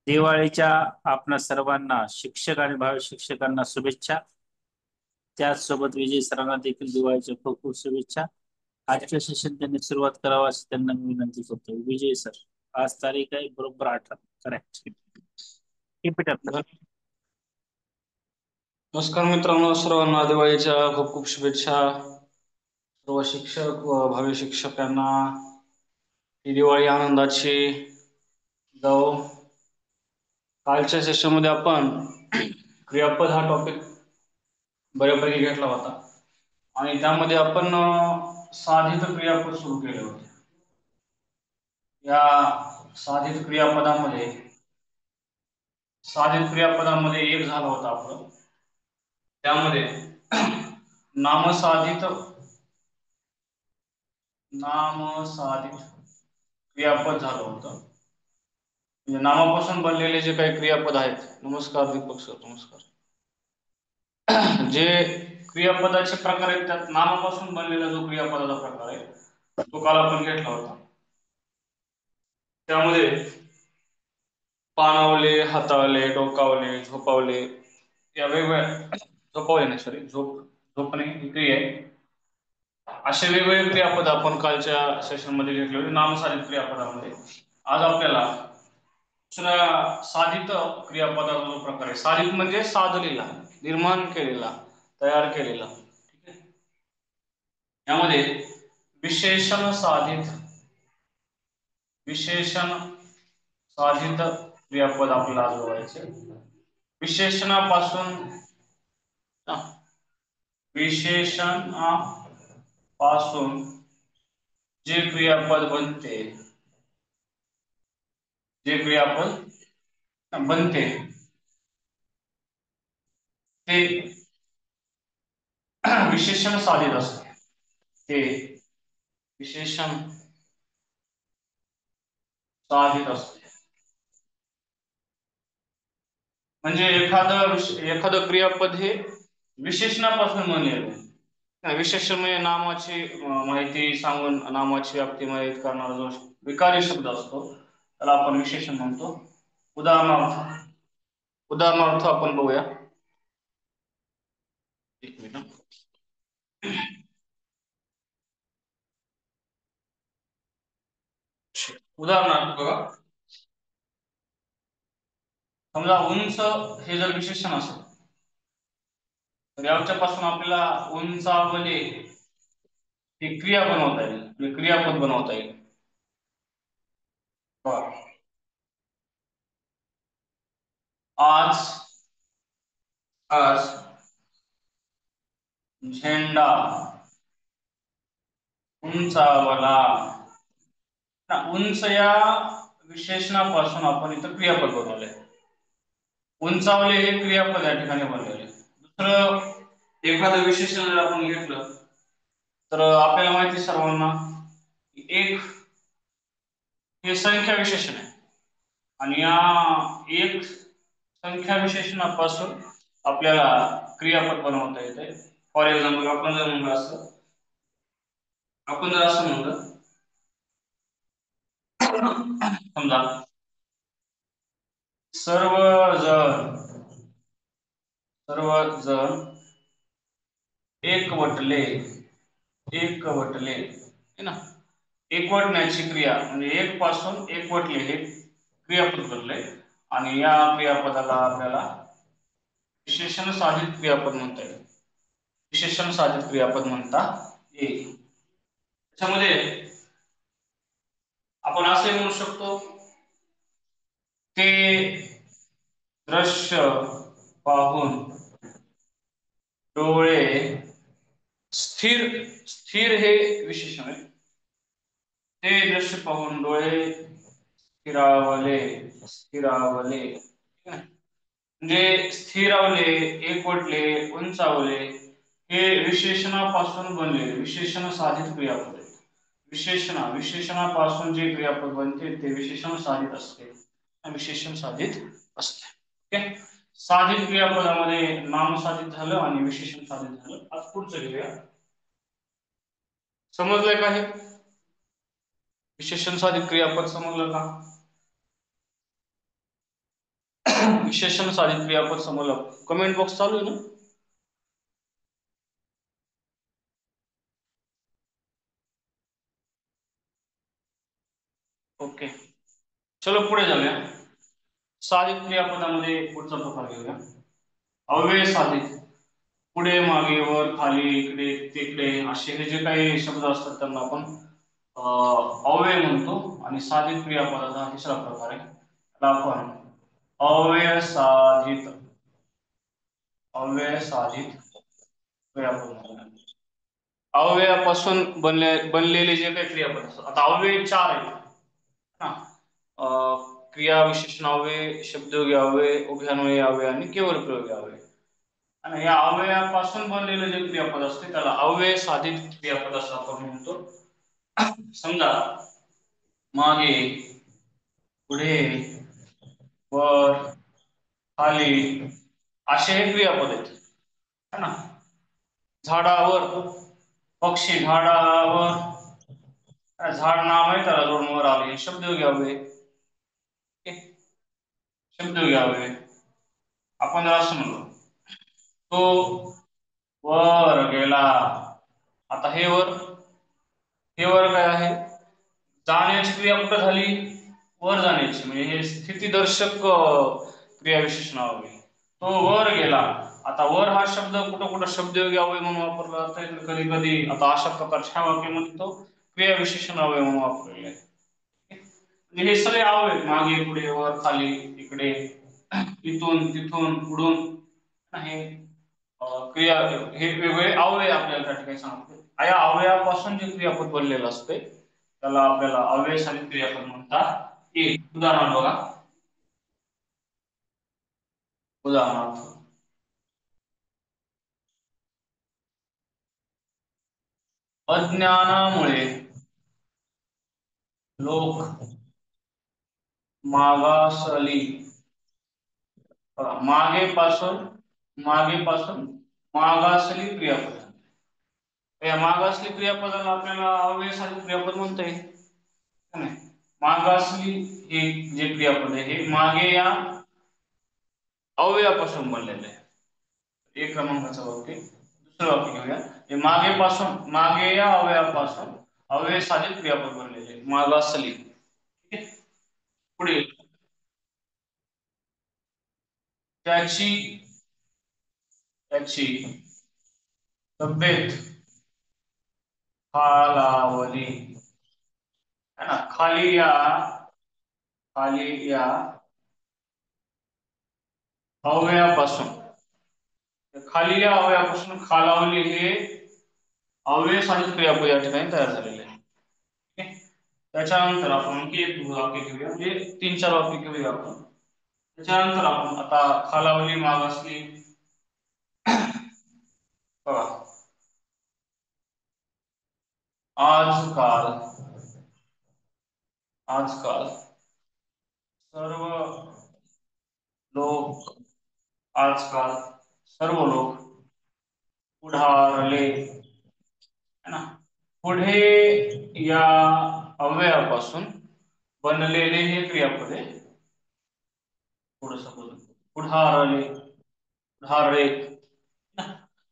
दिवाळीच्या आपणा सर्वांना शिक्षक आणि भावी शिक्षकांना शुभेच्छा. त्याचसोबत विजय सरांना देखील दिवाळीच्या खूप खूप शुभेच्छा. आजच्या सेशन त्यांनी सुरुवात करावं अशी त्यांना मी विनंती करतो. विजय सर, आज तारीख आहे बरोबर 18. करेक्ट. रिपीट आपलं. नमस्कार मित्रांनो, सर्वांना दिवाळीच्या खूप खूप शुभेच्छा. सर्व शिक्षक व भावी शिक्षकांना ही दिवाळी आनंदाची जाओ. कालच्या सेशनमध्ये आपण क्रियापद हा टॉपिक बऱ्यापैकी घेतला होता आणि त्यामध्ये आपण साधित क्रियापद सुरू केले होते. या साधित क्रियापदामध्ये एक झालं होतं आपलं. त्यामध्ये नामसाधित क्रियापद झालं होतं. म्हणजे नामापासून बनलेले जे काही क्रियापद आहेत. नमस्कार दीपक सर, नमस्कार. जे क्रियापदाचे प्रकार आहेत त्यात नामापासून बनलेला जो क्रियापदाचा प्रकार आहे तो काल आपण घेतला होता. त्यामध्ये पाणावले, हातावले, डोकावले, झोपावले या वेगवेगळ्या झोपावले नाही सॉरी झोपणे ही क्रिया आहे. असे वेगवेगळे क्रियापद आपण कालच्या सेशन मध्ये घेतले होते नामसाधित क्रियापदामध्ये. आज आपल्याला दुसरा साधित क्रियापदाचा जो प्रकार आहे. साधित म्हणजे साधलेला, निर्माण केलेला, तयार केलेला. ठीक आहे. यामध्ये विशेषण साधित क्रियापद आपल्याला आज बघायचे. विशेषणापासून जे क्रियापद बनते ते विशेषण साधित असते. ते विशेषण साधित असते. म्हणजे एखादं क्रियापद हे विशेषणापासून बनलेलं आहे. विशेषण म्हणजे नामाची माहिती सांगून नामाची व्याप्ती माहित करणारा जो विकारी शब्द असतो त्याला आपण विशेषण म्हणतो. उदाहरणार्थ आपण बघूया. एक मिनिट. उदाहरणार्थ बघा, समजा उंच हे जर विशेषण असेल तर याच्यापासून आपल्याला उंचावले ही क्रिया बनवता येईल, क्रियापद बनवता येईल. आज झेंडा उंचावला. उंच या विशेषणापासून आपण इथं क्रियापद बनवले. उंचावले हे क्रियापद या ठिकाणी बनलेले. दुसरं एखादं विशेषण जर आपण घेतलं तर आपल्याला माहिती सर्वांना एक हे संख्या विशेषण आहे आणि या एक संख्या विशेषणापासून आपल्याला क्रियापद बनवता येते. फॉर एक्झाम्पल आपण जर म्हणलं समजा सर्वजण एकवटले है ना. एकवटण्याची क्रिया म्हणजे एक पासून एकवटले हे क्रियापद बनले आणि या क्रियापदाला आपल्याला विशेषण साधित क्रियापद म्हणता येईल. विशेषण साधित क्रियापद म्हणता येईल. त्याच्यामध्ये आपण असे म्हणू शकतो ते दृश्य पाहून डोळे स्थिर हे विशेषण आहे. ते दृश्य पाहून डोळे स्थिरावले म्हणजे स्थिरावले, एकवटले, उंचावले हे विशेषणापासून बनलेले विशेषण साधित क्रियापद आहेत. विशेषणापासून जे क्रियापद बनते ते विशेषण साधित असते. विशेषण साधित असते. ओके. साधित क्रियापदामध्ये नाम साधित झालं आणि विशेषण साधित झालं. आज पुढचं घेऊया. समजलंय का हे? विशेषण साधित क्रियापद समजलं का? विशेषण साधित क्रियापद समूलक. कमेंट बॉक्स चालू आहे ना? ओके, चलो पुढे जाऊया. साधित क्रियापदामध्ये पुढचा प्रकार घेऊया, अव्यय साधित. पुढे, मागे, वर, खाली, इकडे, तिकडे असे हे जे काही शब्द असतात त्यांना आपण अव्यय म्हणतो. आणि साधित क्रियापदाचा तिसरा प्रकार आहे, त्याला आपण अव्यय साधित क्रियापद म्हणतो. अव्ययापासून बनलेले जे काही क्रियापद असतात, आता अव्यय चार आहेत ना. क्रिया विशेषण अव्यय, शब्दयोगी अव्यय, उभयान्वयी अव्यय आणि केवळ प्रयोगी अव्यय. आणि या अव्ययापासून बनलेले जे क्रियापद असते त्याला अव्यय साधित क्रियापद असं आपण म्हणतो. समजा मागे, पुढे, वर, खाली असे हे क्रियापद आहेत है ना. झाडावर, पक्षी झाडावर, झाड नाव आहे त्याला जोडून वर आले, शब्दयोगी अव्यय. शब्दयोगी अव्यय. आपण जर असं म्हणलो, तो वर गेला. आता हे वर काय आहे, जाण्याची क्रिया कुठं झाली, वर जाण्याची, म्हणजे हे स्थितीदर्शक क्रिया विशेषण अव्यय. तो वर गेला. आता वर हा शब्द कुठं कुठं शब्दयोगी अव्यय म्हणून वापरला जातो, कधी कधी. आता अशा प्रकारच्या वाक्यामध्ये तो क्रिया विशेषण अव्यय म्हणून वापरलेला आहे. म्हणजे हे सगळे अव्यय, मागे, पुढे, वर, खाली, इकडे, इथून, तिथून, पुढून, हे क्रिया, हे वेगवेगळे अव्यय आपल्याला त्या ठिकाणी सांगतो. या अव्ययापासून जे क्रियापद बनलेलं असते त्याला आपल्याला अव्यय साधित क्रियापद म्हणतात येईल. उदाहरण बघा. उदाहरणार्थ, अज्ञानामुळे लोक मागासली. मागेपासून मागासली क्रियापद. या मागासली क्रियापदाला आपल्याला अव्यय साधित क्रियापद म्हणता येईल. मागासली हे जे क्रियापद आहे हे मागे या अव्ययापासून बनलेलं आहे. एक क्रमांकाचं वाक्य. दुसरं वाक्य घेऊया, हे मागे या अव्ययापासून अव्यय साधित क्रियापद बनलेले मागासली. पुढे, त्याची तब्येत खालावली है ना. खाली या अव्ययापासून, खाली या अव्ययापासून खालावली हे अव्यय साधित क्रियापद या ठिकाणी तयार झालेले आहे. त्याच्यानंतर आपण आणखी एक वाक्य घेऊया, म्हणजे 3-4 वाक्य घेऊया आपण. त्याच्यानंतर आपण आता खालावली, मागासली बघा. आजकाल सर्व लोक पुढारले है ना. पुढे या अव्ययापासून बनलेले हे क्रियापद आहे. पुढारले,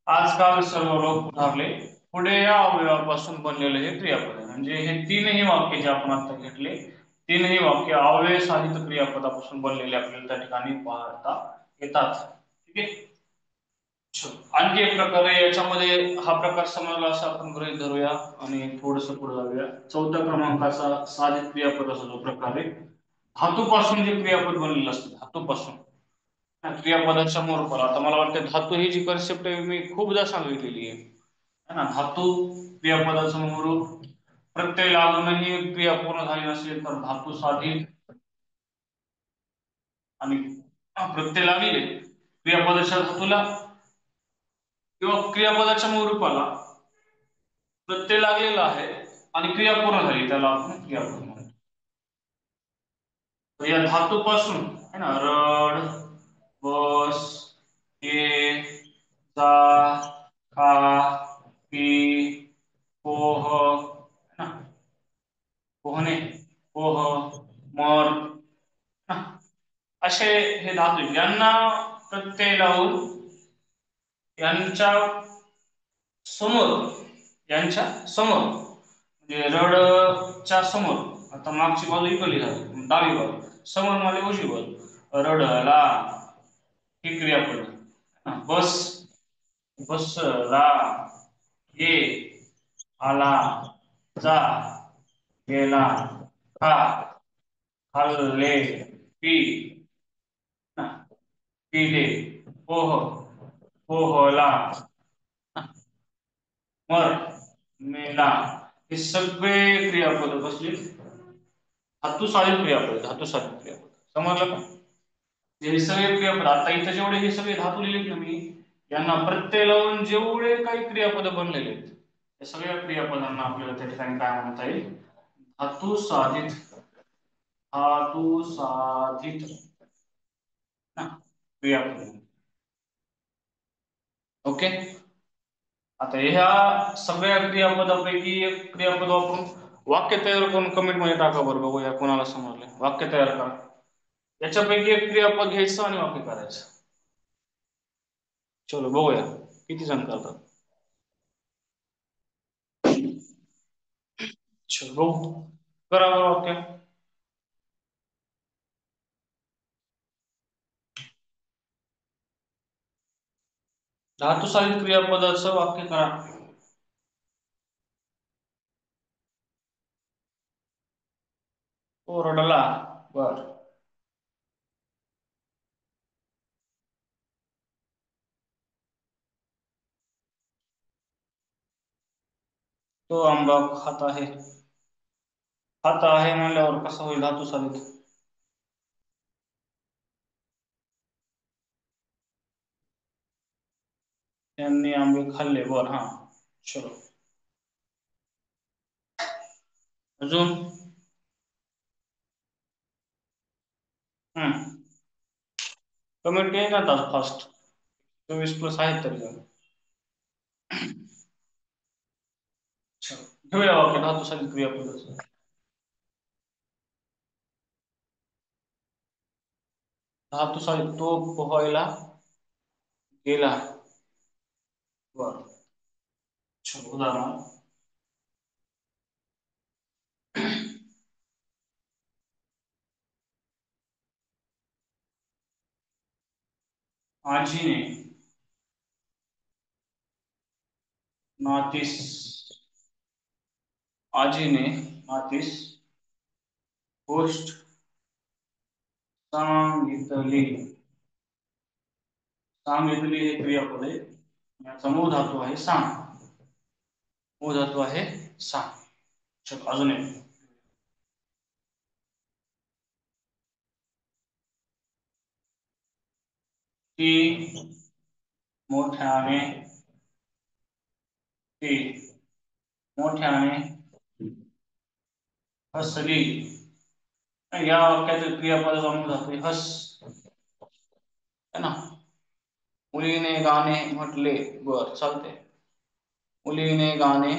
आजकाल सर्व लोक पुढारले. पुढे या अव्ययापासून बनलेले हे क्रियापद आहे. म्हणजे हे तीनही वाक्य जे आपण आता घेतले, तीनही वाक्य अव्यय साधित क्रियापदापासून बनलेले आपल्याला त्या ठिकाणी पाहता येतात. ठीक आहे. आणखी एक प्रकार आहे याच्यामध्ये, हा प्रकार समजला असं आपण गृहीत धरूया आणि थोडस पुढे जाऊया. 4थ्या क्रमांकाचा साधित क्रियापदाचा जो प्रकार आहे, धातूपासून जे क्रियापद बनलेलं असतं, धातूपासून क्रियापदाच्या मोरपल. आता मला वाटतं धातू ही जी कन्सेप्ट आहे मी खूपदा सांगितलेली आहे है ना. धातू क्रियापदाचं मूळ प्रत्यय लागूनही क्रिया पूर्ण झाली नसेल तर धातू साधित, आणि प्रत्यय लागले क्रियापदाच्या धातूला किंवा क्रियापदाच्या मूळ रूपाला प्रत्यय लागलेला आहे आणि क्रिया पूर्ण झाली त्याला आपण क्रियापद म्हणतो. या धातूपासून है ना, रड, बस, ये, जा, खा, पी, पोह है ना, पोहणे, पोह, मर, असे हे धातू आहेत. यांना प्रत्यय लावून यांच्या समोर म्हणजे रडच्या समोर, आता मागची बाजू इकडली झाली डावी बाजू, समोर मध्ये उजवी बाजू, रडला ही क्रियापद. बस बसला, ये, आला, जा, गेला, खा, खाल्ले, पी, पिले, पोह, पोहला, मर, मेला, हे सगळे क्रियापद कसली धातुसाधित क्रियापद. समजलं का? हे सगळे क्रियापद आता इथं जेवढे हे सगळे धातू लिहिलेत ना मी, यांना प्रत्यय लावून जेवढे काही क्रियापद बनलेले आहेत या सगळ्या क्रियापदांना आपल्याला त्या ठिकाणी काय म्हणता येईल? धातुसाधित क्रियापद. ओके. आता ह्या सगळ्या क्रियापदापैकी एक क्रियापद वापरून वाक्य तयार करून कमेंट मध्ये टाका बरं, बघूया कोणाला समजलंय. वाक्य तयार करा. याच्यापैकी एक क्रियापद घ्यायचं आणि वाक्य करायचं. चलो बघूया किती जण करतात. चलो बघू, करा बरं वाक्य. धातुसाधित क्रियापदाचं वाक्य करा. तो रडला. बर. तो आंबा खात आहे. खात आहे म्हणल्यावर कसं होईल धातुसाधित? त्यांनी आंबे खाल्ले. बर. हा चलो अजून. कमेंट केली ना फास्ट. 24+ आहेत तरी जण. घेऊया वाक्य धातुसाधित क्रियापदाचं. धातुसाधित तो पोहायला गेला. बर. चलो उदाहरण. आजीने नातीस गोष्ट सांगितली. सांगितली हे क्रियापद आहे. याचा मूळ धातू आहे सांग. चल अजून एक. ती मोठ्याने हसली. या वाक्यातील क्रियापदाचा मूळ धातू आहे हस, है ना. मुलीने गाणे म्हटले. बर चालते. मुलीने गाणे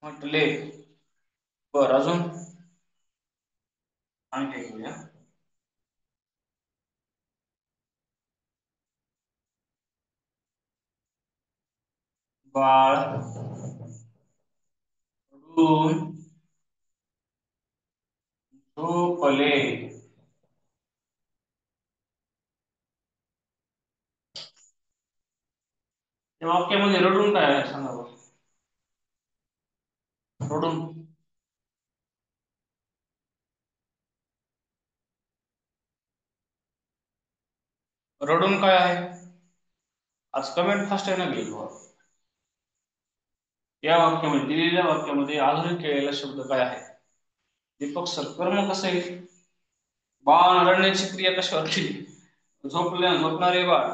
म्हटले. बर अजून आणखी घेऊया. बाळ रडून झोपले. या वाक्यामध्ये रडून काय आहे सांगा बरं. रडून काय आहे? आज कमेंट फास्ट आहे ना गेलो. या वाक्यामध्ये दिलेल्या वाक्यामध्ये आधुनिक केलेला शब्द काय आहे? दीपक सर कर्म कसं आहे? बाळ रडण्याची क्रिया कशावर केली? झोपणारे बाळ,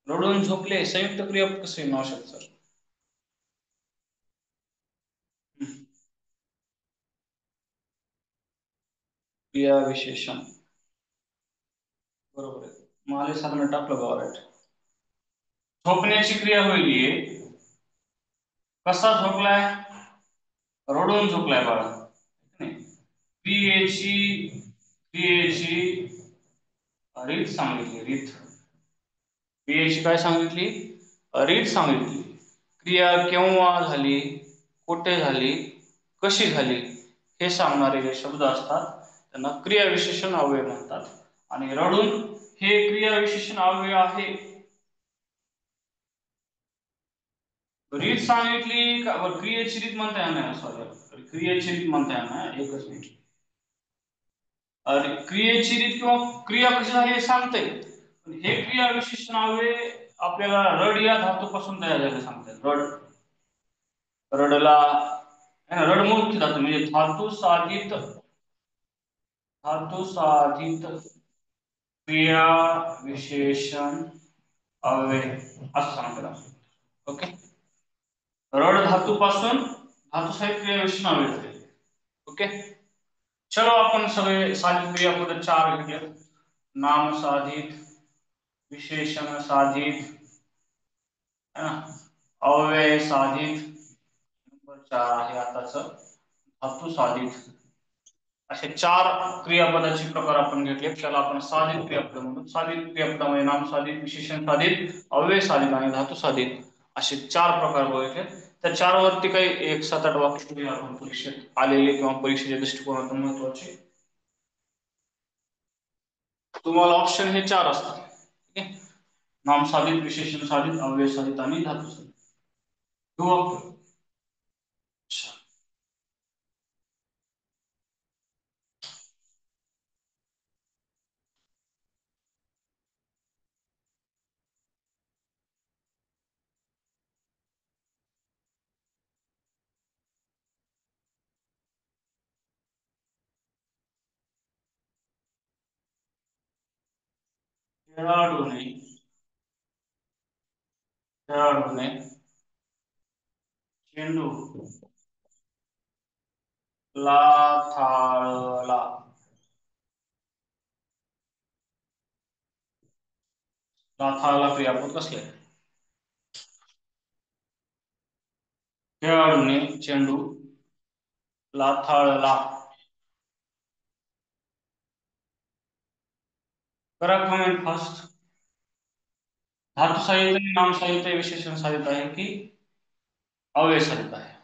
रडून झोपले, संयुक्त क्रियापद कसं आहे नाव सर? क्रिया विशेषण. बरोबर आहे. माले साधनं टाकलं बरोबर. झोपण्याची क्रिया होईल. कसा झोपलाय? रडून झोपलाय बाळा. क्रियेची क्रियेची रीत सांगितली. क्रियेची काय सांगितली? रीत सांगितली. क्रिया केव्हा झाली, कुठे झाली, कशी झाली हे सांगणारे जे शब्द असतात त्यांना क्रियाविशेषण अव्यय म्हणतात. आणि रडून हे क्रियाविशेषण अव्यय आहे. रीत सांगितली का? क्रियेची रीत म्हणता येणार नाही. सॉरी, क्रियेची रीत म्हणता येणार नाही. एकच मिनिट. क्रियेची रीत किंवा क्रिया कशी झाली हे सांगते. हे क्रियाविशेषण अव्यय आपल्याला रड या धातूपासून तयार झाले सांगतात. रडला रडमुक्त धातू म्हणजे धातू साधित क्रिया विशेषण अव्यय असं सांगतात. ओके. रड धातूपासून धातू साहित्य क्रिया विशेषण अव्यय झाले. ओके. चलो आपण सगळे साधित क्रियापद 4 घेतले. नाम साधित, विशेषण साधित, है ना, अव्यय साधित, नंबर 4 आहे आताच धातू साधित. असे 4 क्रियापदाचे प्रकार आपण घेतले. त्याला आपण साधित क्रियापद म्हणतो. साधित क्रियापदामध्ये नाम साधित, विशेषण साधित, अव्यय साधित आणि धातू साधित असे 4 प्रकार बघितले. त्या 4 वरती काही 1-7-8 वाक्य आपण परीक्षेत आलेले किंवा परीक्षेच्या दृष्टिकोनातून महत्वाचे तुम्हाला ऑप्शन हे 4 असतात. ठीक आहे. नाम साधित, विशेषण साधित, अव्यय साधित आणि धातू साधित. खेळाडूने चेंडू लाथाळला. लाथाळला क्रियापद कसले? खेळाडूने चेंडू लाथाळला. करा कमेंट फर्स्ट. धातू साहित्य, नाम साहित्य, विशेषण साहित्य आहे की अव्यय साहित्य आहे?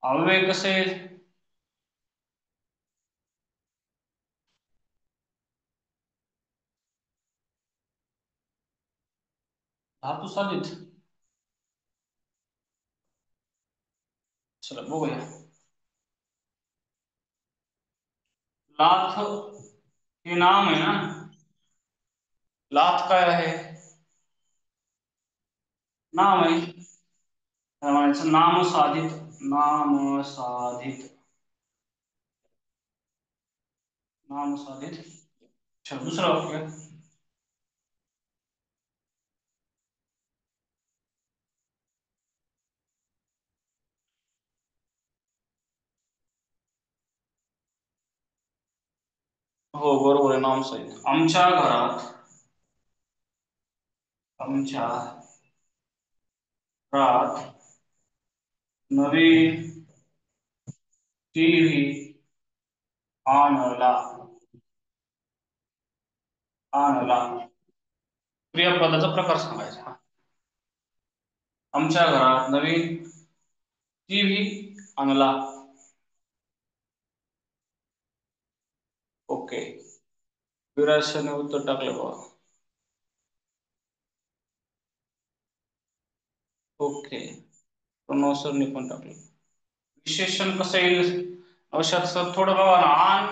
अव्यय कसे? धातू साधित. चला बघूया. लाथ हे नाम आहे ना. लाथ काय आहे? नाम आहे. नाम साधित, नाम साधित, नाम साधित. अच्छा, दुसरा वाक्य. हो बरोबर आहे, नाम साहित्य. आमच्या घरात नवीन टीव्ही आणला. क्रियापदाचा प्रकार सांगायचा. आमच्या घरात नवीन टीव्ही आणला. ओके. विराशाने उत्तर टाकलं बाबा. ओके. प्रणव सरने पण टाकलं. विशेषण कसं येईल? औषध सर थोडं बघा ना. आण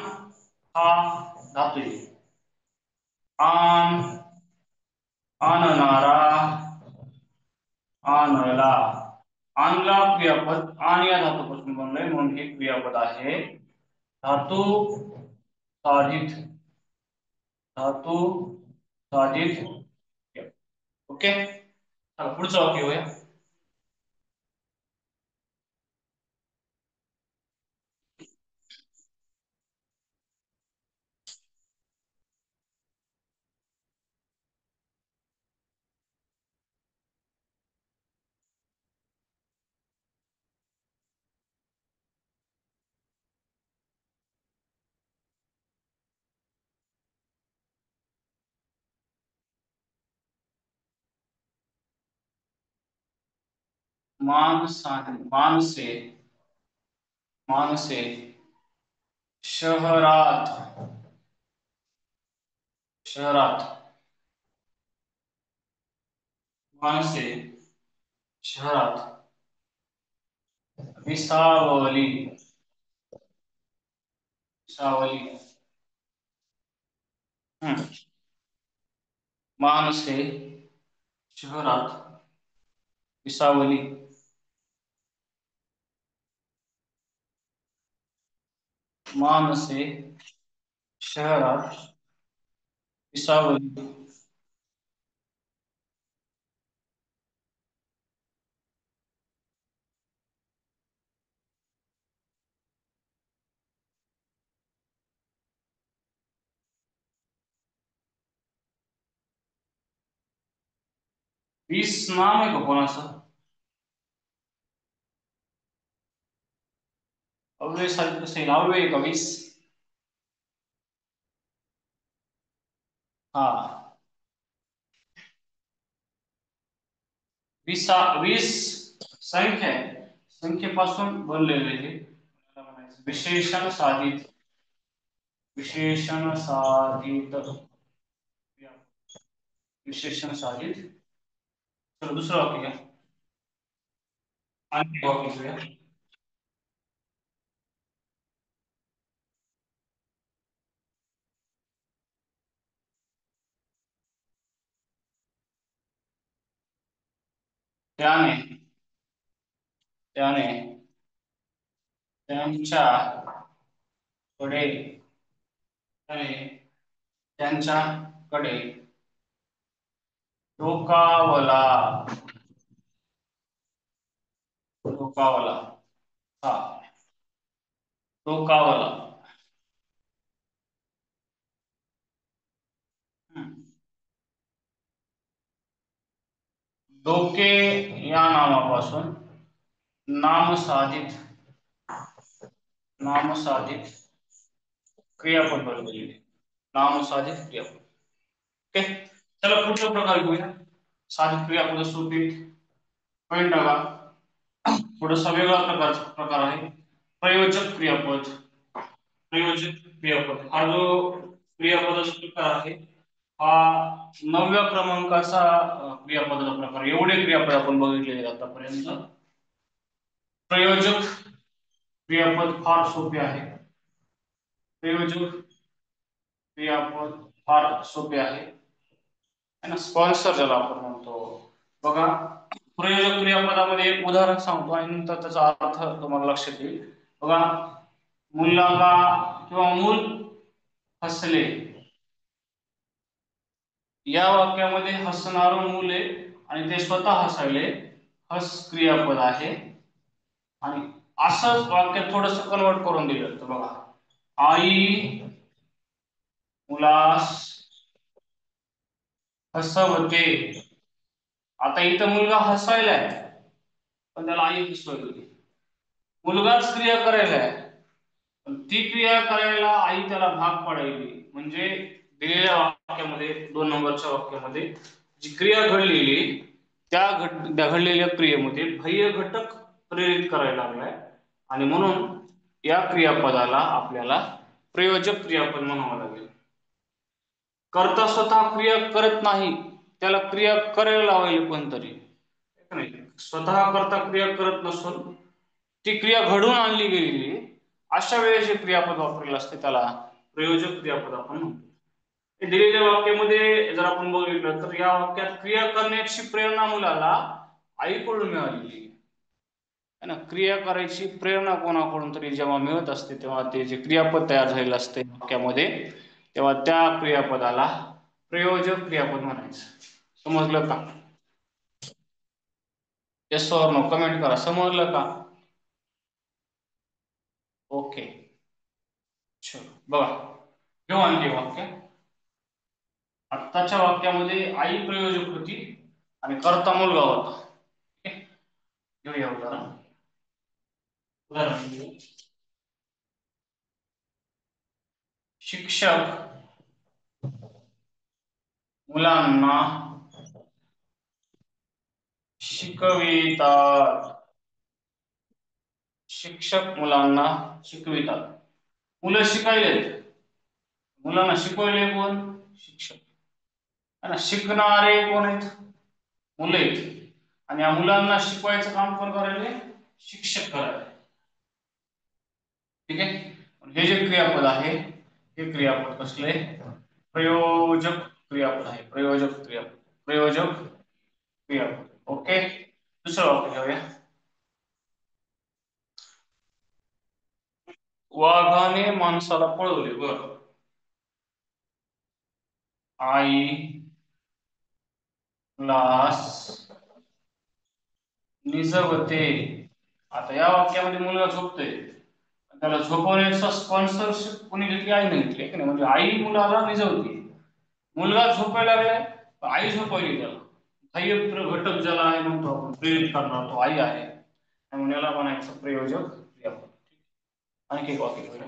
हा धातू आहे. आण, आणणारा, आणला. आणला क्रियापद आण या धातूपासून बनलंय म्हणून हे क्रियापद आहे धातू साधित. धातू साधित. ओके. चला पुढचं वाक्य होऊया. माणसे माणसे शहरात शहरात माणसे शहरात विसावली विसावली. हम्म. माणसे शहरात विसावली. माणसे शहरात विसावली. 20 नाम आहे का कोणाचं? अव्यय सारखं कसं येईल? अव्यय आहे का 20? हा. 20 संख्या आहे. संख्येपासून बनलेले हे विशेषण साधित विशेषण साधित विशेषण साधित. चला दुसरं वाक्य घ्या. आणखी वाक्य घेऊया. त्याने त्याने त्यांच्या कडे त्याने त्यांच्याकडे डोकावला डोकावला. हा. डोकावला. हम्म. डोके या नामापासून नामसाधित नामसाधित क्रियापद बनलेले. नामसाधित क्रियापद. ओके. चला पुढचा प्रकार घेऊया. साधित क्रियापद सोपी पॉइंट टाका. थोडासा वेगळा प्रकार आहे प्रयोजक क्रियापद. प्रयोजक क्रियापद हा जो क्रियापदाचा प्रकार आहे हा 9व्या क्रमांकाचा क्रियापदाचा प्रकार. एवढे क्रियापद आपण बघितलेले आतापर्यंत. प्रयोजक क्रियापद फार सोपे आहे. प्रयोजक क्रियापद फार सोपे आहे. स्पॉन्सर ज्याला आपण म्हणतो. बघा प्रयोजक क्रियापदामध्ये एक उदाहरण सांगतो आणि नंतर त्याचा अर्थ तुम्हाला लक्षात येईल. बघा मुलाला किंवा मूल हसले या वाक्यामध्ये हसणारं मूल आहे आणि ते स्वतः हसायले. हस क्रियापद आहे आणि असंच वाक्य थोडस कन्वर्ट करून दिलं तर बघा आई मुलास हसवते. आता इथं मुलगा हसायलाय पण त्याला आई हसवते. मुलगाच क्रिया करायला आहे पण ती क्रिया करायला आई त्याला भाग पाडायली. म्हणजे दिलेल्या वाक्यामध्ये 2 नंबरच्या वाक्यामध्ये जी क्रिया घडलेली त्या घडलेल्या क्रियेमध्ये बाह्य घटक प्रेरित करायला लागलाय आणि म्हणून या क्रियापदाला आपल्याला प्रयोजक क्रियापद म्हणावं लागेल. कर्ता स्वतः क्रिया करत नाही त्याला क्रिया करायला लावायला कोणतरी. स्वतः कर्ता क्रिया करत नसून ती क्रिया घडून आणली गेलेली अशा वेळेस जे क्रियापद वापरलेलं असते त्याला प्रयोजक क्रियापद आपण म्हणतो. दिलेल्या वाक्यामध्ये जर आपण बघितलं तर या वाक्यात क्रिया करण्याची प्रेरणा मुलाला आईकडून मिळालेली आहे ना. क्रिया करायची प्रेरणा कोणाकडून तरी जेव्हा मिळत असते तेव्हा ते जे क्रियापद तयार झालेलं असते वाक्यामध्ये तेव्हा त्या क्रियापदाला प्रयोजक क्रियापद म्हणायचं. समजलं का? येस और नो कमेंट करा. समजलं का? ओके. चलो बघा घेऊ आणखी वाक्य. आत्ताच्या वाक्यामध्ये आई प्रयोजक होती आणि कर्ता मुलगा होता. घेऊया उदाहरण. शिक्षक मुलांना शिकवितात. शिक्षक मुलांना शिकवितात. मुलं शिकायलेत, मुलांना शिकवले कोण? शिक्षक. आणि शिकणारे कोण आहेत? मुले आहेत. आणि या मुलांना शिकवायचं काम कोण करायले? शिक्षक करायले. ठीक आहे. हे जे क्रियापद आहे हे क्रियापद कसले? प्रयोजक क्रियापद आहे. प्रयोजक क्रियापद. प्रयोजक क्रियापद. ओके. दुसरं वाक्य घेऊया. वाघाने माणसाला पळवले. बर. आई लास निजवते. आता या वाक्यामध्ये मुलगा झोपतोय, त्याला झोपवण्याचा स्पॉन्सरशिप कोणी घेतली? आईने घेतली की नाही? म्हणजे आई मुलाला निजवते. मुलगा झोपायला लागलाय, आई झोपवली त्याला. बाह्य घटक ज्याला आहे म्हणतो आपण, प्रेरित करणार तो आई आहे. त्यामुळे याला म्हणायचं प्रयोजक क्रियापद. आणखी एक वाक्य घेऊया.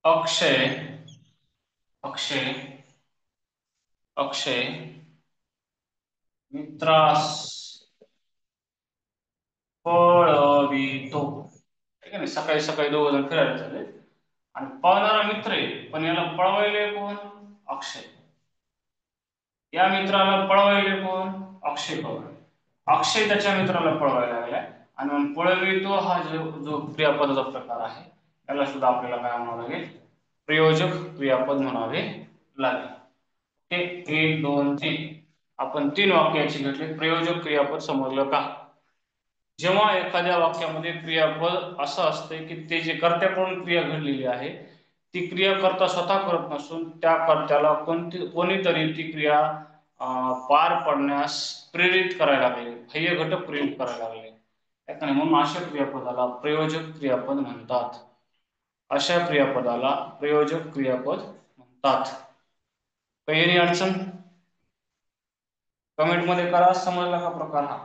अक्षय अक्षय अक्षय मित्रास पळवितो. ठीक आहे ना? सकाळी सकाळी दोघ जण फिरायला चालले आणि पळणारा मित्र आहे, पण याला पळवायले कोण? अक्षय. या मित्राला पळवायले कोण? अक्षय पळवायले. अक्षय त्याच्या मित्राला पळवायला लागलाय आणि मग पळवितो हा जो जो क्रियापदाचा प्रकार आहे त्याला सुद्धा आपल्याला काय म्हणावं लागेल? प्रयोजक क्रियापद म्हणावे लागेल. हे 1 2 3 आपण 3 वाक्याची घेतले. प्रयोजक क्रियापद समजलं का? जेव्हा एखाद्या वाक्यामध्ये क्रियापद असं असतं की ते जे कर्त्याकडून क्रिया घडलेली आहे ती क्रिया कर्ता स्वतः करत नसून त्या कर्त्याला कोणीतरी ती क्रिया पार पडण्यास प्रेरित करायला लागले, बाह्य घटक प्रेरित करायला लागले. त्यामुळे म्हणून अशा क्रियापदाला प्रयोजक क्रियापद म्हणतात. अशा क्रियापदाला प्रयोजक क्रियापद म्हणतात. पहिली अडचण? कमेंट मध्ये करा. समजला का प्रकार हा?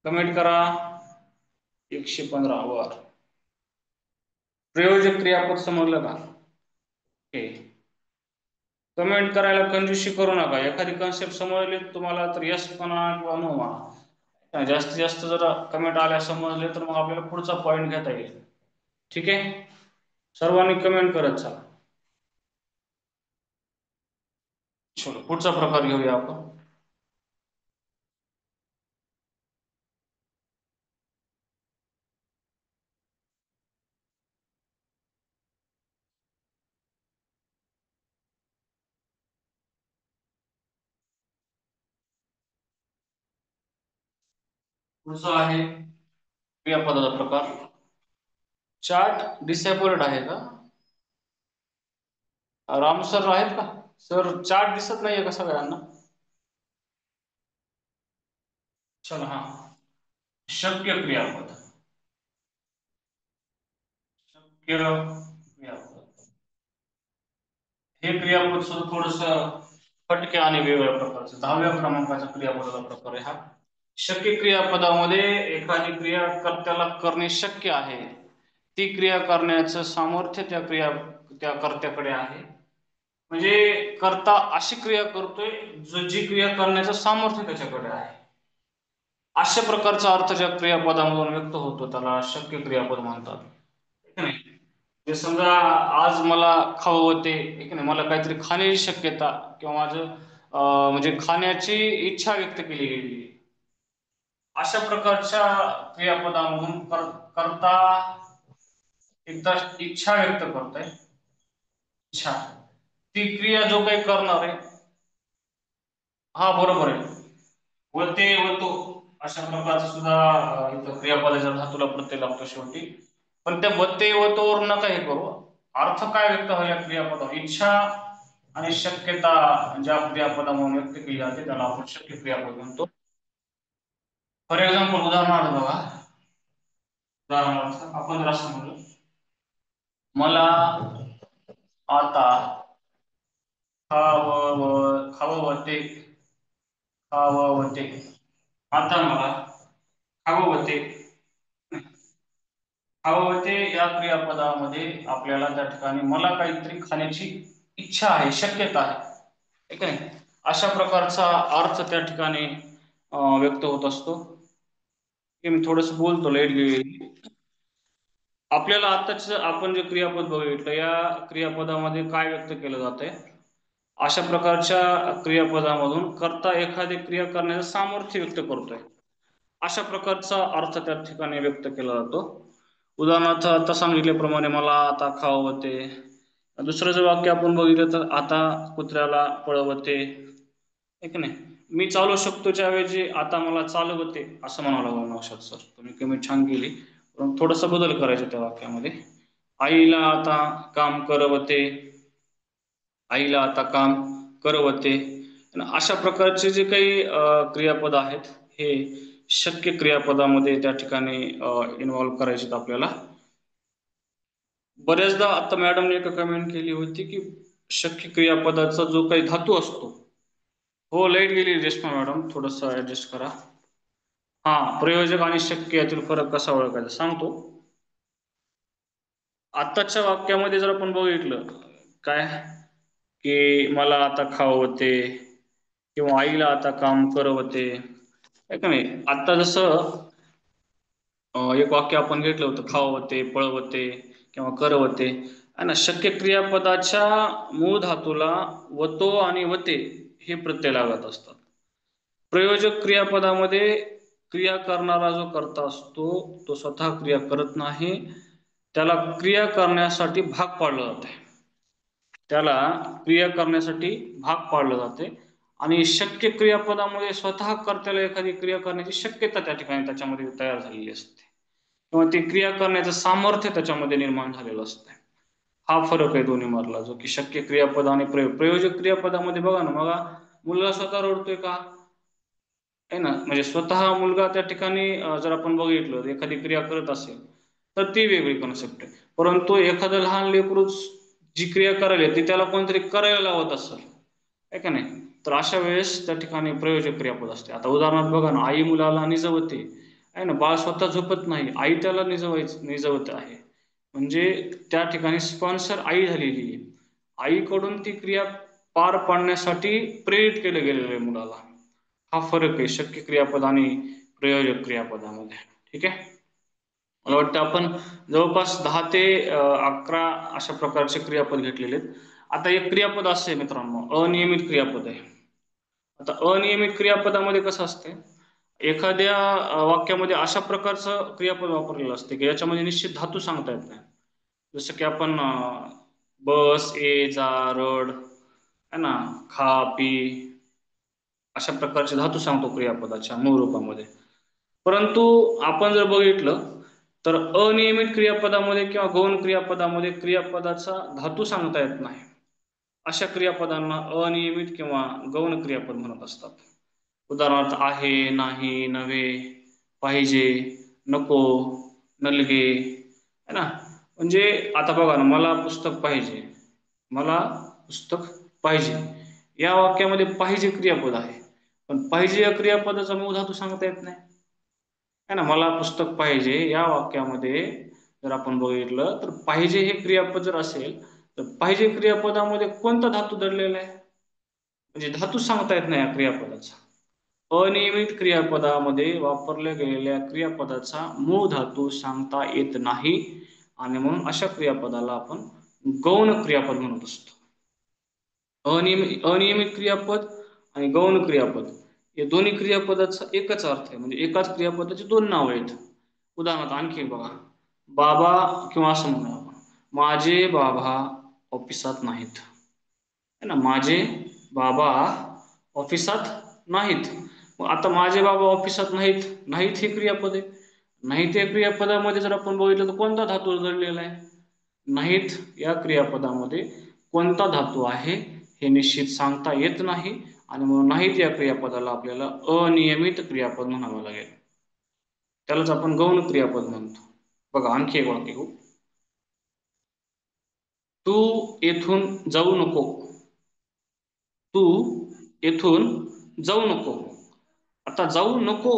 कमेंट करा. 115 वर प्रयोजक क्रियापद समजलं का? ओके. कमेंट करायला कंजूशी करू नका. एखादी कन्सेप्ट समजली तुम्हाला तर यस म्हणा किंवा नो म्हणा. जास्तीत जास्त जर कमेंट आल्या समजले तर मग आपल्याला पुढचा पॉइंट घेता येईल. ठीक आहे. सर्वांनी कमेंट करत चला. चलो पुढचा प्रकार घेऊया आपण. पुढचा आहे क्रियापदाचा प्रकार. चार्ट डिसेबल्ड आहे का? राम सर आहेत का? सर चार्ट दिसत नाहीये का सगळ्यांना? चला हा. शक्य क्रियापद. शक्य क्रियापद. हे क्रियापद सुद्धा थोडस फटके आणि वेगवेगळ्या प्रकारचं 10व्या क्रमांकाचा क्रियापदाचा प्रकार आहे हा. शक्य क्रियापदामध्ये एखादी क्रिया कर्त्याला करणे शक्य आहे, ती क्रिया करण्याचं सामर्थ्य त्या कर्त्याकडे आहे. म्हणजे कर्ता अशी क्रिया करतोय जी क्रिया करण्याचं सामर्थ्य त्याच्याकडे आहे. अशा प्रकारचा अर्थ ज्या क्रियापदामधून व्यक्त होतो त्याला शक्य क्रियापद म्हणतात. जे समजा आज मला खावं होते, मला काहीतरी खाण्याची शक्यता किंवा माझं म्हणजे खाण्याची इच्छा व्यक्त केली गेली. अशा प्रकारच्या क्रियापदामधून करता एकदा इच्छा व्यक्त करतोय. इच्छा ती क्रिया जो काही करणार आहे, हा बरोबर आहे. वते वतो अशा प्रकारचं सुद्धा इथं क्रियापदाचा धातूला प्रत्यय लागतो शेवटी. पण त्या वते वतोवर नका हे करू. अर्थ काय व्यक्त होईल क्रियापदावर? इच्छा आणि शक्यता ज्या क्रियापदामधून व्यक्त केली जाते त्याला आपण शक्य क्रियापद म्हणतो. फॉर एक्झाम्पल उदाहरणार्थ बघा. उदाहरणार्थ आपण जर असं म्हणलं, मला आता खाववते. खाववते. आता मला खाववते. खाववते या क्रियापदामध्ये आपल्याला त्या ठिकाणी मला काहीतरी खाण्याची इच्छा आहे, शक्यता आहे का नाही, अशा प्रकारचा अर्थ त्या ठिकाणी व्यक्त होत असतो. हे मी थोडस बोलतो, लाईट गेली. आपल्याला आताच आपण जे क्रियापद बघितलं, या क्रियापदामध्ये काय व्यक्त केलं जातंय? अशा प्रकारच्या क्रियापदामधून कर्ता एखादी क्रिया करण्याचं सामर्थ्य व्यक्त करतोय, अशा प्रकारचा अर्थ त्या ठिकाणी व्यक्त केला जातो. उदाहरणार्थ आता सांगितल्याप्रमाणे मला आता खावते. दुसरं जर वाक्य आपण बघितलं तर आता कुत्र्याला पळवते, एक नाही. मी चालू शकतोच्या ऐवजी आता मला चालवते असं म्हणावं लागलं नौशाद सर. तुम्ही कमेंट छान केली, पण थोडासा बदल करायचा त्या वाक्यामध्ये. आईला आता काम करवते, आईला आता काम करवते. अशा प्रकारचे जे काही क्रियापद आहेत हे शक्य क्रियापदामध्ये त्या ठिकाणी इन्व्हॉल्व करायचे आपल्याला. बऱ्याचदा आता मॅडमने एक कमेंट केली होती की शक्य क्रियापदाचा जो काही धातू असतो. हो, लाईट गेली रेश्मा मॅडम, थोडस ऍडजस्ट करा. हा, प्रयोजक आणि शक्य यातील फरक कसा ओळखायचा सांगतो. आताच्या वाक्यामध्ये जर आपण बघितलं काय की मला आता खावते किंवा आईला आता काम करवते, आहे का नाही. आता जसं एक वाक्य आपण घेतलं होतं, खावते, पळवते किंवा करवते, आहे ना. शक्य क्रियापदाच्या मूळ धातूला वतो आणि वते हे प्रत्यय लागत असतात. प्रयोजक क्रियापदामध्ये क्रिया करणारा जो कर्ता असतो तो स्वतः क्रिया करत नाही, त्याला क्रिया करण्यासाठी भाग पाडलं जाते, त्याला क्रिया करण्यासाठी भाग पाडलं जाते. आणि शक्य क्रियापदामध्ये स्वतः कर्त्याला एखादी क्रिया करण्याची शक्यता त्या ठिकाणी त्याच्यामध्ये तयार झालेली असते, किंवा ती क्रिया करण्याचं सामर्थ्य त्याच्यामध्ये निर्माण झालेलं असतं. हा फरक आहे दोन्ही मधला, जो की शक्य क्रियापद आणि प्रयोजक क्रियापदामध्ये बघा ना, बघा मुलगा स्वतः रडतोय का, आहे ना. म्हणजे स्वतः मुलगा त्या ठिकाणी जर आपण बघितलं एखादी क्रिया करत असेल तर ती वेगळी कन्सेप्ट आहे. परंतु एखादं लहान लेकरूच जी क्रिया करायला ती त्याला कोणतरी करायला लावत असेल, आहे का नाही, तर अशा वेळेस त्या ठिकाणी प्रयोजक क्रियापद असते. आता उदाहरणार्थ बघा ना, आई मुलाला निजवते, आहे ना. बाळ स्वतः झोपत नाही, आई त्याला निजवत आहे, म्हणजे त्या ठिकाणी स्पॉन्सर आई झालेली आहे. आईकडून ती क्रिया पार पाडण्यासाठी प्रेरित केलं गेलेलं आहे मुलाला. हा फरक आहे शक्य क्रियापद आणि प्रयोजक क्रियापदामध्ये. ठीक आहे, मला वाटतं आपण जवळपास 10 ते 11 अशा प्रकारचे क्रियापद घेतलेले आहेत. आता एक क्रियापद असं आहे मित्रांनो, अनियमित क्रियापद आहे. आता अनियमित क्रियापदामध्ये कसं असते, एखाद्या वाक्यामध्ये अशा प्रकारचं क्रियापद वापरलेलं असते की याच्यामध्ये निश्चित धातू सांगता येत नाही. जसं की आपण बस, ये, जा, रड, है ना, खा, पी, अशा प्रकारचे धातू सांगतो क्रियापदाच्या मूळ रूपामध्ये. परंतु आपण जर बघितलं तर अनियमित क्रियापदामध्ये किंवा गौण क्रियापदामध्ये क्रियापदाचा धातू सांगता येत नाही, अशा क्रियापदांना अनियमित किंवा गौण क्रियापद म्हणत असतात. उदाहरणार्थ आहे, नाही, नव्हे, पाहिजे, नको, नलगे, है ना. म्हणजे आता बघा ना, मला पुस्तक पाहिजे, मला पुस्तक पाहिजे, या वाक्यामध्ये पाहिजे क्रियापद आहे, पण पाहिजे या क्रियापदाचा मूळ धातू सांगता येत नाही, है ना. मला पुस्तक पाहिजे या वाक्यामध्ये जर आपण बघितलं तर पाहिजे हे क्रियापद जर असेल तर पाहिजे क्रियापदामध्ये कोणता धातू दडलेला आहे, म्हणजे धातू सांगता येत नाही या क्रियापदाचा. अनियमित क्रियापदामध्ये वापरल्या गेलेल्या क्रियापदाचा मूळ धातू सांगता येत नाही, आणि म्हणून अशा क्रियापदाला आपण गौण क्रियापद म्हणत असतो. अनियमित क्रियापद आणि गौण क्रियापद या दोन्ही क्रियापदाचा एकच अर्थ आहे, म्हणजे एकाच क्रियापदाची दोन नाव आहेत. उदाहरणार्थ आणखी बघा, बाबा, किंवा असं म्हणूया आपण, माझे बाबा ऑफिसात नाहीत, है ना. माझे बाबा ऑफिसात नाहीत. मग आता माझे बाबा ऑफिसात नाहीत, नाहीत हे क्रियापद आहे. नाहीत या क्रियापदामध्ये जर आपण बघितलं तर कोणता धातू दडलेला आहे, नाहीत या क्रियापदामध्ये कोणता धातू आहे हे निश्चित सांगता येत नाही, आणि म्हणून नाहीत या क्रियापदाला आपल्याला अनियमित क्रियापद म्हणावं लागेल, त्यालाच आपण गौण क्रियापद म्हणतो. बघा आणखी एक वाक्य घेऊ, तू येथून जाऊ नको, तू येथून जाऊ नको. आता जाऊ नको,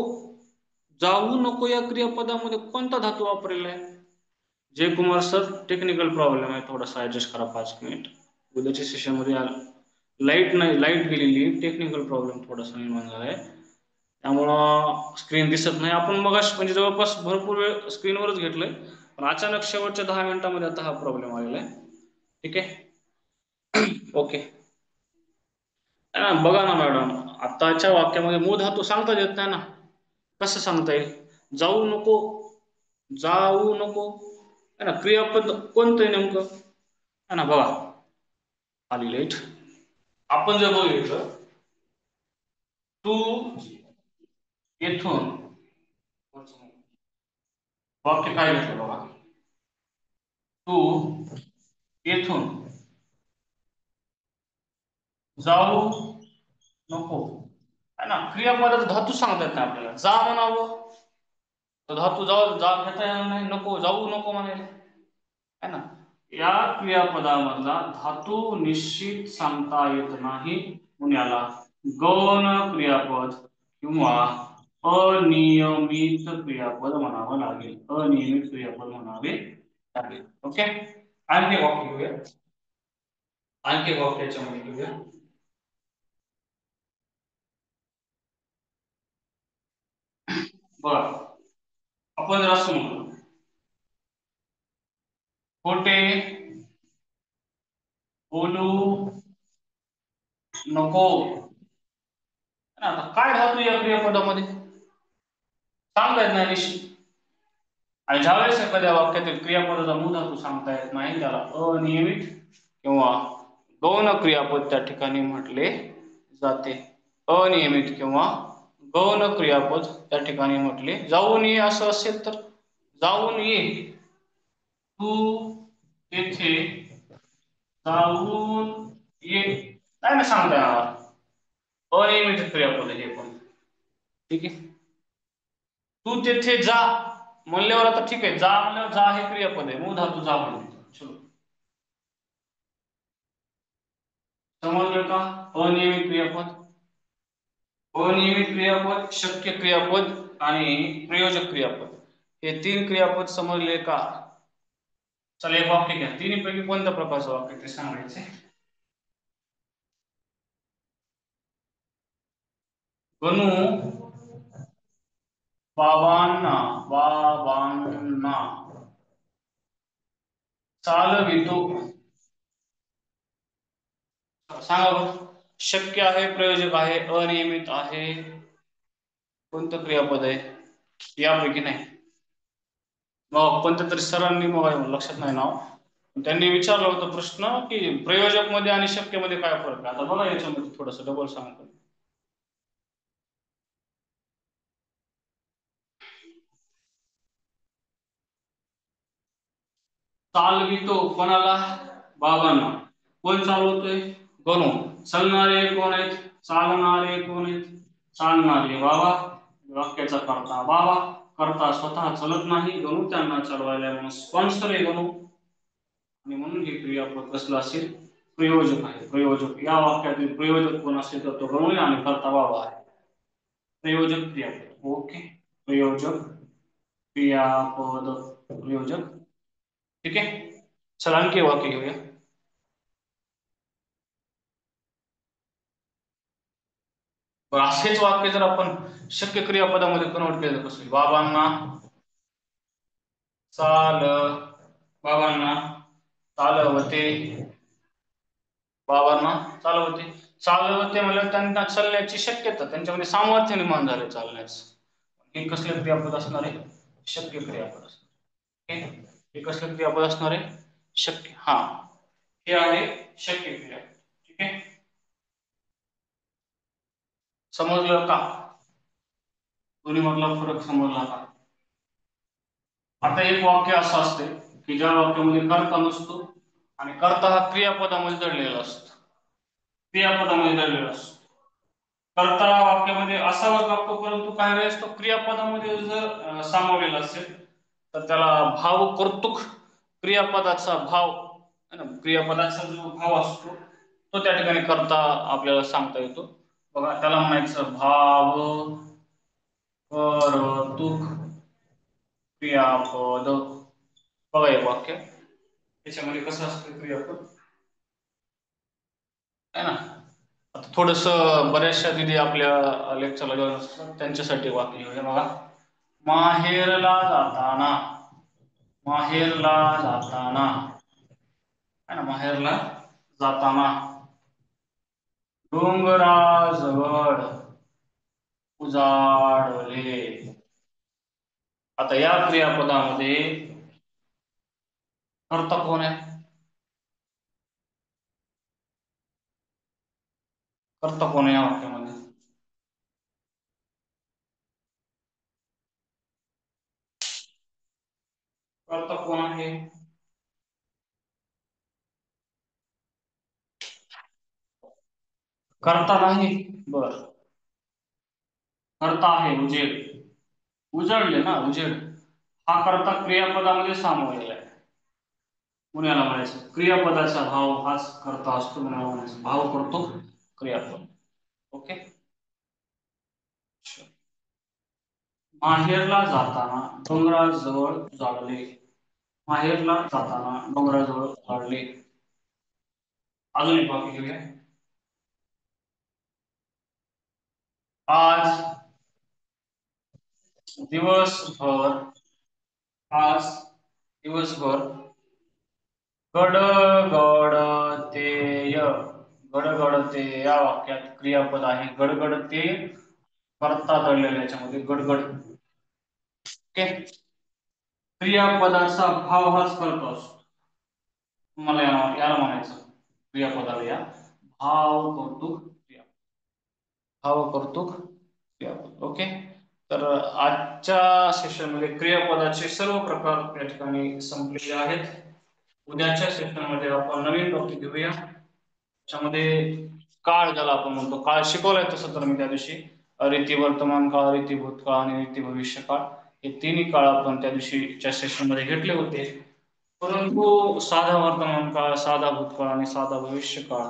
जाऊ नको या क्रियापदामध्ये कोणता धातू वापरलेला आहे? जयकुमार सर, टेक्निकल प्रॉब्लेम आहे, थोडासा ऍडजस्ट करा 5 मिनिट. उद्याच्या सेशन मध्ये लाईट नाही, लाईट गेलेली, टेक्निकल प्रॉब्लेम थोडासा निर्माण झालाय, त्यामुळं स्क्रीन दिसत नाही. आपण मग म्हणजे जवळपास भरपूर वेळ स्क्रीनवरच घेतलंय, पण अचानक शेवटच्या 10 मिनिटांमध्ये आता हा प्रॉब्लेम आलेला आहे. ठीक आहे. ओके. बघा ना मॅडम, आताच्या वाक्यामध्ये मूळ धातू सांगता येत नाही ना. कसं सांगता येईल? जाऊ नको, जाऊ नको, है ना. क्रियापद कोणतं आहे नेमकं, है ना. बघा आली लाईट. आपण जर बघितलं, तू येथून, वाक्य काय घेतलं बघा, तू येथून जाऊ नको, है ना. क्रियापदाचा धातू सांगता येत नाही आपल्याला. जा म्हणावं तर धातू जाऊ जा घेता येणार नाही, नको जाऊ नको म्हणायला, है ना. या क्रियापदामधला धातू निश्चित सांगता येत नाही म्हणून याला गौण क्रियापद किंवा अनियमित क्रियापद म्हणावं लागेल. अनियमित क्रियापद म्हणावे लागेल. ओके. आणखी वाक्य घेऊया, आणखी वाक्याच्या मध्ये घेऊया. बघा, आपण जर असं म्हणतो, खोटे बोलू नको, आता काय धातू या क्रियापदामध्ये सांगता येत नाही निश्चित. आणि ज्यावेळेस एखाद्या वाक्यातील क्रियापदाचा मूळ धातू सांगता येत नाही, त्याला अनियमित किंवा गौण क्रियापद त्या ठिकाणी म्हटले जाते. अनियमित किंवा गौण क्रियापद त्या ठिकाणी म्हटले जाऊन ये असं असेल तर जाऊन ये, तू तेथे जाऊन ये, नाही ना सांगता येणार. अनियमित क्रियापद हे पण. ठीक आहे. तू तेथे जा म्हणल्यावर आता ठीक आहे, जा म्हणल्यावर जा हे क्रियापद आहे, मूळ धातू जा म्हणतो. चलो, समजलं का. अनियमित क्रियापद, अनियमित क्रियापद, शक्य क्रियापद आणि प्रयोजक क्रियापद, हे 3 क्रियापद समजले का. चला एक वाक्य घ्या, तिन्ही पैकी कोणत्या प्रकारचं वाक्य ते सांगायचे. गणू बाबांना, बाबांना चालवितो, सांगा बरं. शक्य आहे, प्रयोजक आहे, अनियमित आहे, कोणतं क्रियापद आहे यापैकी. नाही मग कोणत्या तरी सरांनी, मग लक्षात नाही नाव, त्यांनी विचारलं होतं प्रश्न की प्रयोजक मध्ये आणि शक्य मध्ये काय फरक आहे. आता बघा याच्यामध्ये थोडस डबल सांगतो. चालवितो कोणाला, बाबांना. कोण चालवतोय, गणू. चालणारे कोण आहेत, चालणारे कोण आहेत, चालणारे बाबा. वाक्याचा करता बाबा, करता स्वतः चालत नाही, गणू त्यांना चालवायला म्हणून स्पॉन्सर आहे गणू. आणि म्हणून हे क्रियापद कसलं असेल, प्रयोजक आहे. प्रयोजक, या वाक्यातील प्रयोजक कोण असेल तर तो गणू आणि करता बाबा आहे. प्रयोजक क्रियापद. ओके. प्रयोजक क्रियापद, प्रयोजक. ठीक आहे. चला आणखी वाक्य घेऊया. असेच वाक्य जर आपण शक्य क्रियापदामध्ये कन्वर्ट केलं तर कसं, बाबांना चाल, बाबांना चालवते, बाबांना चालवते. चालवते म्हणजे त्यांना चालण्याची शक्यता, त्यांच्यामध्ये सामर्थ्य निर्माण झाले चालण्यास. हे कसले क्रियापद असणार आहे, शक्य क्रियापद असणार. हे कसले क्रियापद असणार आहे, शक्य. हा, हे आहे शक्य क्रियापद. ठीक आहे. समजलं का, दोन्ही मधला फरक समजला का. आता एक वाक्य असं असते की ज्या वाक्यामध्ये कर्ता नसतो आणि कर्ता हा क्रियापदामध्ये दडलेला असतो, क्रियापदामध्ये दडलेला असतो. कर्ता वाक्यामध्ये असावाच लागतो, परंतु काही वेळेस तो क्रियापदामध्ये जर सामावलेला असेल तर त्याला भाव कर्तृक क्रियापदाचा भाव, क्रियापदाचा जो भाव असतो तो त्या ठिकाणी कर्ता आपल्याला सांगता येतो. बघा, त्याला म्हणायचं भाव कर्तृक क्रियापद. बघा एक वाक्य, त्याच्यामध्ये कसं असतं क्रियापद. आहे ना. आता थोडस बऱ्याचशा दिदी आपल्या लेक्चरला जॉईन असतात त्यांच्यासाठी वाक्य घेऊया बघा. माहेरला जाताना, माहेरला जाताना, है ना, माहेरला जाताना डोंगराजवळ उजाडले. आता या क्रियापदामध्ये कर्ता कोण आहे? कर्ता कोण आहे या वाक्यामध्ये? कर्ता कोण आहे? कर्ता नाही. बर, कर्ता आहे उजेड. उजळले ना, उजेड हा कर्ता क्रियापदामध्ये सामावलेला आहे. पुण्याला म्हणायचं क्रियापदाचा भाव हाच कर्ता असतो, पुण्याला म्हणायचं भाव करतो क्रियापद. ओके. माहेरला जाताना डोंगराजवळ जाडले. माहेरला जाताना डोंगराजवळ जाडले. अजून एक वाक्य घेऊया. आज दिवसभर, आज दिवसभर गडगडतेय. गडगडते या वाक्यात क्रियापद आहे गडगडते, कर्ता दडलेला याच्यामध्ये गडगड. ओके. क्रियापदाचा भाव हाच करतो असतो. मला याला म्हणायचं क्रियापदाला या भाव कौतुक क्रियापद, भाव कौतुक क्रियापद. ओके. तर आजच्या सेशनमध्ये क्रियापदाचे सर्व प्रकार या ठिकाणी संपलेले आहेत. उद्याच्या सेशनमध्ये आपण नवीन टॉपिक घेऊया. त्याच्यामध्ये काळ, ज्याला आपण म्हणतो काळ शिकवलाय तसं तर मी त्या दिवशी रीती वर्तमान काळ, रीती भूतकाळ आणि रीती भविष्य काळ हे तिन्ही काळ आपण त्या दिवशीच्या सेशन मध्ये घेतले होते. परंतु साधा वर्तमान काळ, साधा भूतकाळ आणि साधा भविष्य काळ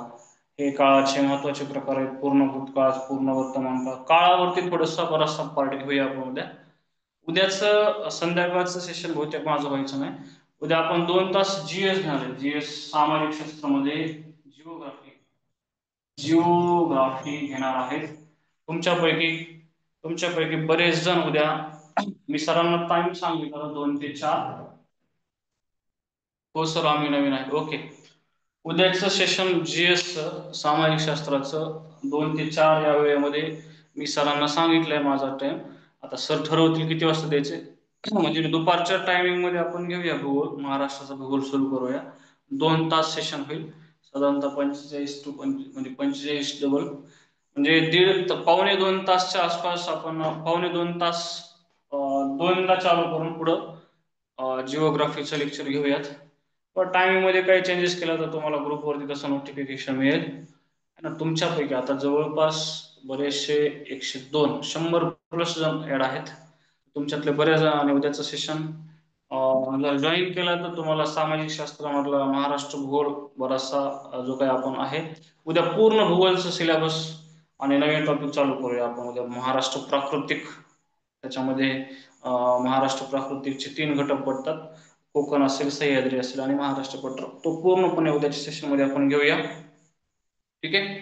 हे काळाचे महत्वाचे प्रकार आहेत. पूर्ण भूतकाळ, पूर्ण वर्तमान काळ. काळावरती थोडासा बराचसा पार्ट घेऊया आपण उद्या. उद्याचं संध्याकाळचं सेशन बहुतेक माझं व्हायचं नाही. उद्या आपण 2 तास जीएस घेणार आहे. जीएस सामाजिक शास्त्रामध्ये जिओग्राफी, जिओग्राफी घेणार आहेत. तुमच्यापैकी बरेच जण उद्या, मी सरांना टाइम सांगितलं 2 ते 4. हो सर, आम्ही नवीन आहे. ओके. उद्याचं सेशन जीएस सामाजिक शास्त्राचं 2 ते 4 या वेळेमध्ये मी सरांना सांगितलंय माझा टाइम. आता सर ठरवतील किती वाजता द्यायचे. म्हणजे दुपारच्या टायमिंग मध्ये आपण घेऊया भूगोल, महाराष्ट्राचा भूगोल सुरू करूया. 2 तास सेशन होईल. साधारणतः 45 to 25 म्हणजे 45 डबल म्हणजे पावणे 2 तासच्या आसपास आपण पावणे 2 तास 2ला चालू करून पुढं जिओग्राफीचं लेक्चर घेऊयात. पण टायमिंग मध्ये काही चेंजेस केला तर तुम्हाला ग्रुपवरती तसं नोटिफिकेशन मिळेल. आणि तुमच्यापैकी आता जवळपास बरेचसे 102 100 प्लस जण ऍड आहेत. तुमच्यातले बऱ्याच जणांनी उद्याचं सेशन जर जॉईन केलं तर तुम्हाला सामाजिक शास्त्रामधला महाराष्ट्र भूगोल बराचसा जो काही आपण आहे, उद्या पूर्ण भूगोलचं सिलेबस आणि नवीन टॉपिक चालू करूया आपण उद्या. महाराष्ट्र प्राकृतिक, त्याच्यामध्ये महाराष्ट्र प्राकृतिकचे 3 घटक पडतात. कोकण असेल, सह्याद्री असेल आणि महाराष्ट्र पठार. तो पूर्णपणे उद्याच्या सेशन मध्ये आपण घेऊया. ठीक आहे.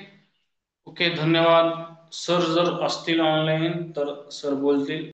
ओके, धन्यवाद. सर जर असतील ऑनलाईन तर सर बोलतील.